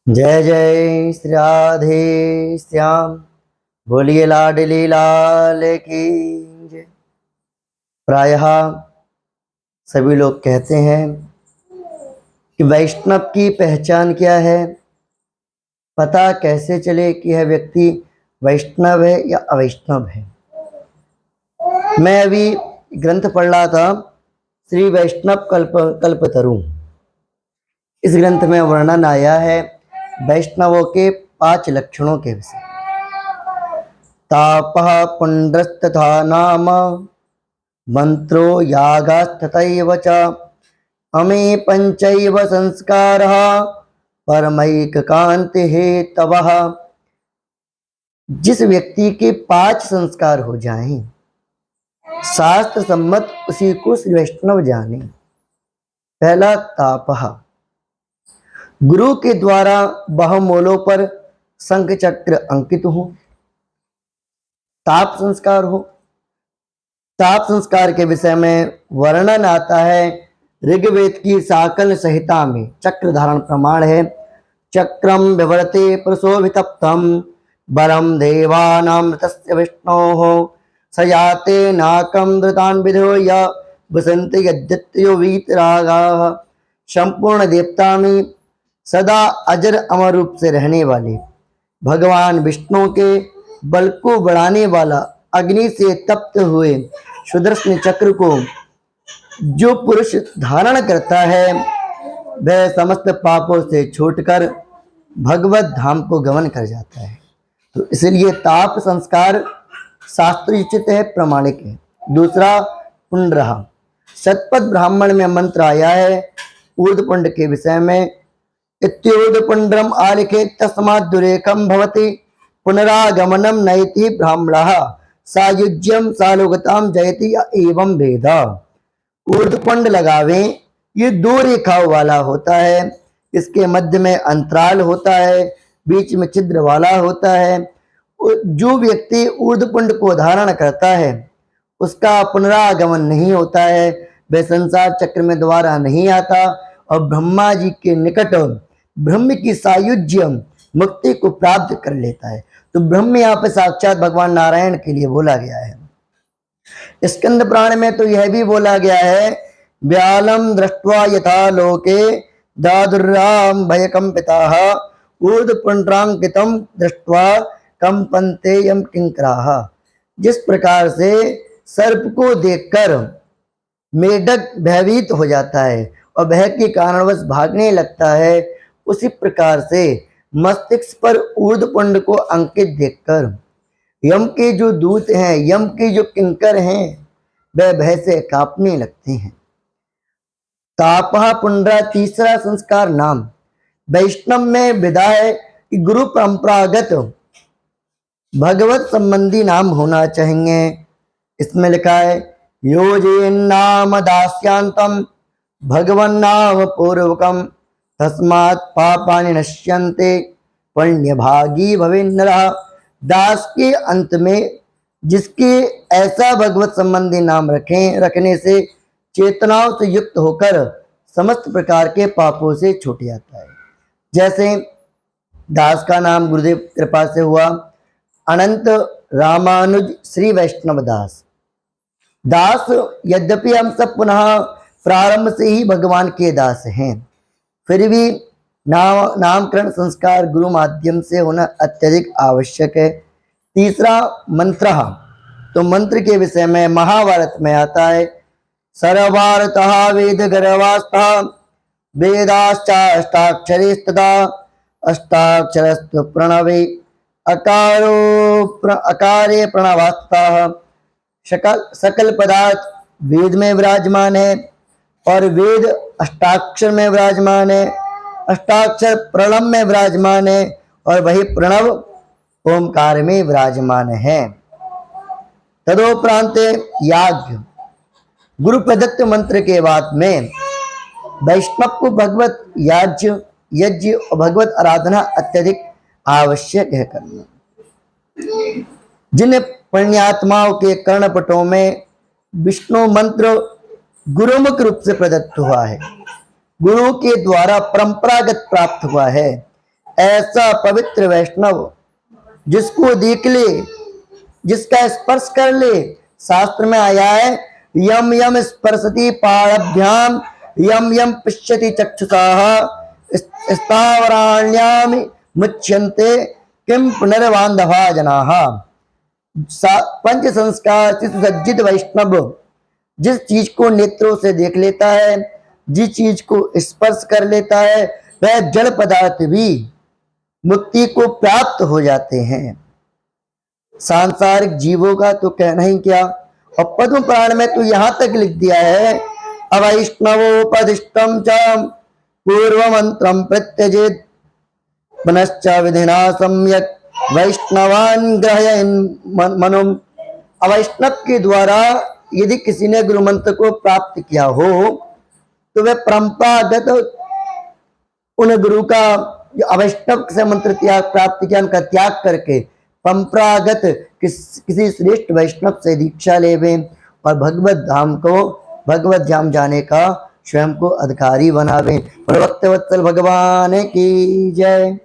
जय जय श्री राधे श्याम, बोलिए लाडली लाल की जय। प्रायः सभी लोग कहते हैं कि वैष्णव की पहचान क्या है, पता कैसे चले कि यह व्यक्ति वैष्णव है या अवैष्णव है। मैं अभी ग्रंथ पढ़ रहा था, श्री वैष्णव कल्पतरु। इस ग्रंथ में वर्णन आया है वैष्णवों के 5 लक्षणों के विषय। तापः पुण्ड्रस्तथा नाम मंत्रो यागास्तथैव च अमे पंचैव संस्कारः परमैककान्ति हेतवः। जिस व्यक्ति के 5 संस्कार हो जाएं, शास्त्र सम्मत उसी को श्री वैष्णव जाने। पहला तापः, गुरु के द्वारा बहुमूलों पर शंख चक्र अंकित हो, ताप संस्कार हो। ताप संस्कार के विषय में वर्णन आता है ऋग्वेद की साकल संहिता में। चक्र धारण प्रमाण है, चक्रम विवर्ते प्रशोभितप्तम बरम देवानां तस्य विष्णोः सयाते नाकम धृतान विधो य वसन्ति यद्यत्यो वीतरागाः। संपूर्ण देवता में सदा अजर अमर रूप से रहने वाले भगवान विष्णु के बल को बढ़ाने वाला अग्नि से तप्त हुए सुदर्शन चक्र को जो पुरुष धारण करता है वह समस्त पापों से छूटकर भगवत धाम को गमन कर जाता है। तो इसलिए ताप संस्कार शास्त्रोचित है, प्रमाणिक है। दूसरा पुंड्रः, शतपथ ब्राह्मण में मंत्र आया है ऊर्ध्वपुंड के विषय में। इत्योर्ध्वपुंड्रम आलिखे तस्मात् दुरेकम भवति पुनरागमनम नयति ब्राह्मणः सायुज्यम सालोकताम जयति एवं भेद। ऊर्ध्वपुंड लगावे, ये 2 रेखाओं वाला होता है, इसके मध्य में अंतराल होता है, बीच में छिद्र वाला होता है। जो व्यक्ति ऊर्ध्वपुंड को धारण करता है उसका पुनरागमन नहीं होता है, वह संसार चक्र में दोबारा नहीं आता और ब्रह्मा जी के निकट ब्रह्म की सायुज्य मुक्ति को प्राप्त कर लेता है। तो ब्रह्म यहाँ पे साक्षात भगवान नारायण के लिए बोला गया है। स्कंद पुराण में तो यह भी बोला गया है व्यालम दृष्ट्वा यथा लोके दादुर्राम भयकंपिताः ऊर्ध्वपुंड्रांकितम दृष्ट्वा कंपन्ते यम किंकराः। जिस प्रकार से सर्प को देखकर मेढक भयभीत हो जाता है और भय के कारणवश भागने लगता है, उसी प्रकार से मस्तिष्क पर ऊर्ध्वपुंड को अंकित देखकर यम के जो दूत हैं, यम के जो किंकर हैं, वह भय से कांपने लगते हैं। तापः पुंड्रा, तीसरा संस्कार नाम। वैष्णव में विदा है कि गुरु परंपरागत भगवत संबंधी नाम होना चाहिए। इसमें लिखा है योजेन नाम दास्यांतम भगवन नाम पूर्वकम तस्मात् पापानि नश्यन्ते पुण्य भागी भवेन्नरः। दास के अंत में जिसके ऐसा भगवत संबंधी नाम रखने से चेतनाओं से युक्त होकर समस्त प्रकार के पापों से छूट जाता है। जैसे दास का नाम गुरुदेव कृपा से हुआ अनंत रामानुज श्री वैष्णव दास। दास यद्यपि हम सब पुनः प्रारंभ से ही भगवान के दास हैं, फिर भी नामकरण संस्कार गुरु माध्यम से होना अत्यधिक आवश्यक है। तीसरा मंत्र, तो मंत्र के विषय में महाभारत में आता है सर्वार्थः वेद गर्भास्तः वेदाश्चाष्टाक्षरीस्तदा अष्टाक्षरस्तु प्रणवे अकारे प्रणवास्तः। सकल पदार्थ वेद में विराजमान है और वेद अष्टाक्षर में विराजमान है, अष्टाक्षर प्रणव में विराजमान है और वही प्रणव ओमकार में विराजमान है। तदोपरांत याज्ञ, गुरु प्रदत्त मंत्र के बाद में वैष्णव को भगवत यज्ञ और भगवत आराधना अत्यधिक आवश्यक है करना। जिन पुण्यात्माओं के कर्णपटों में विष्णु मंत्र गुरुमुख रूप से प्रदत्त हुआ है, गुरु के द्वारा परंपरागत प्राप्त हुआ है, ऐसा पवित्र वैष्णव जिसको देख ले, जिसका स्पर्श कर ले, शास्त्र में आया है यम यम स्पर्शति पाणभ्याम यम यम पश्यति चक्षुषाः स्थावराण्याम मुच्यन्ते किम पुनर्बांधवा जनाः। पंच संस्कार से सुसज्जित वैष्णव जिस चीज को नेत्रों से देख लेता है, जिस चीज को स्पर्श कर लेता है, वह जड़ पदार्थ भी मुक्ति को प्राप्त हो जाते हैं। सांसारिक जीवों का तो कहना ही क्या, और पद्म पुराण में तो यहां तक लिख दिया है अवैष्णवोपदिष्टम च पूर्व मंत्रम प्रत्यजेत पुनश्च विधिना सम्यक वैष्णवान ग्रहयन् मनुम। अवैष्णव के द्वारा यदि किसी ने गुरु मंत्र को प्राप्त किया हो तो वह परंपरागत उन गुरु का जो अवैष्णव से मंत्र त्याग प्राप्त किया उनका त्याग करके परंपरागत किसी श्रेष्ठ वैष्णव से दीक्षा लेवे और भगवत धाम को, भगवत धाम जाने का स्वयं को अधिकारी बनावे। प्रवक्त वत्सल भगवान की जय।